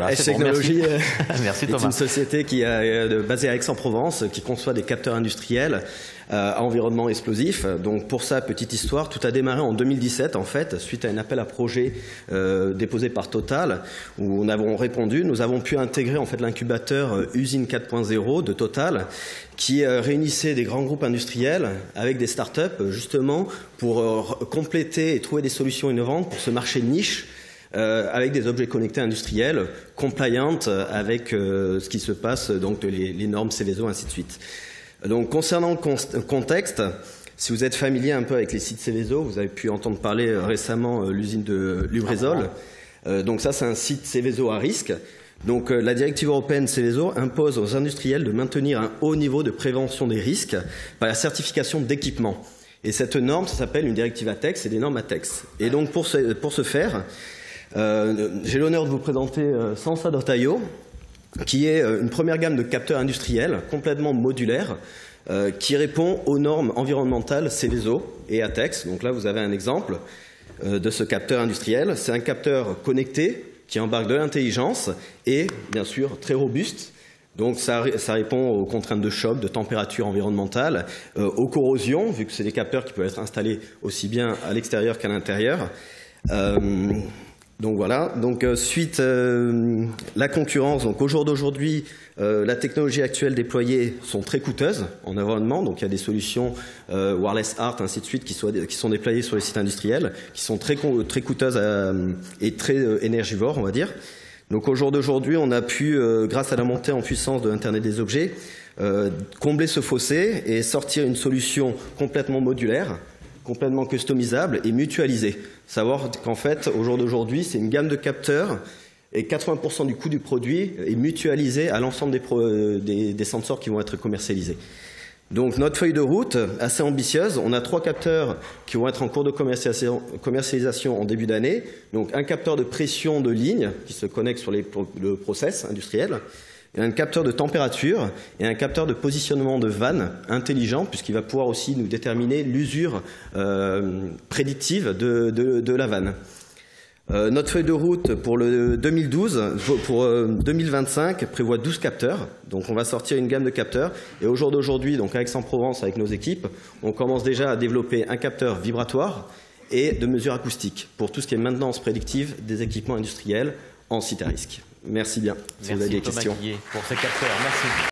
Voilà, Edge Technologies, merci est Thomas. une société qui est basée à Aix-en-Provence, qui conçoit des capteurs industriels à environnement explosif. Donc pour ça, petite histoire, tout a démarré en 2017 en fait, suite à un appel à projet déposé par Total, où nous avons répondu. Nous avons pu intégrer en fait l'incubateur Usine 4.0 de Total, qui réunissait des grands groupes industriels avec des startups justement pour compléter et trouver des solutions innovantes pour ce marché de niche. Avec des objets connectés industriels, compliant avec ce qui se passe, donc les normes Céveso, ainsi de suite. Donc concernant le contexte, si vous êtes familier un peu avec les sites Céveso, vous avez pu entendre parler récemment l'usine de Lubrizol. Donc ça, c'est un site Céveso à risque. Donc la directive européenne Céveso impose aux industriels de maintenir un haut niveau de prévention des risques par la certification d'équipement. Et cette norme, ça s'appelle une directive ATEX, c'est des normes ATEX. Et donc pour ce faire, j'ai l'honneur de vous présenter Sensa.io, qui est une première gamme de capteurs industriels complètement modulaires qui répond aux normes environnementales Céveso et ATEX. Donc là, vous avez un exemple de ce capteur industriel. C'est un capteur connecté qui embarque de l'intelligence et, bien sûr, très robuste. Donc ça répond aux contraintes de choc, de température environnementale, aux corrosions, vu que c'est des capteurs qui peuvent être installés aussi bien à l'extérieur qu'à l'intérieur. Donc voilà, donc suite la concurrence, donc au jour d'aujourd'hui, la technologie actuelle déployée sont très coûteuses en environnement, donc il y a des solutions wireless art, ainsi de suite, qui sont déployées sur les sites industriels, qui sont très coûteuses et très énergivores, on va dire. Donc au jour d'aujourd'hui, on a pu, grâce à la montée en puissance de l'Internet des objets, combler ce fossé et sortir une solution complètement modulaire, complètement customisable et mutualisée. Savoir qu'en fait, au jour d'aujourd'hui, c'est une gamme de capteurs et 80% du coût du produit est mutualisé à l'ensemble des sensors qui vont être commercialisés. Donc notre feuille de route, assez ambitieuse, on a 3 capteurs qui vont être en cours de commercialisation en début d'année. Donc un capteur de pression de ligne qui se connecte sur le process industriel, un capteur de température et un capteur de positionnement de vanne intelligent, puisqu'il va pouvoir aussi nous déterminer l'usure prédictive de la vanne. Notre feuille de route pour le 2025 prévoit 12 capteurs, donc on va sortir une gamme de capteurs. Et au jour d'aujourd'hui, donc à Aix-en-Provence avec nos équipes, on commence déjà à développer un capteur vibratoire et de mesure acoustique pour tout ce qui est maintenance prédictive des équipements industriels en site à risque. Merci bien. Si vous avez des questions. Merci Thomas Guillet pour ces capteurs. Merci.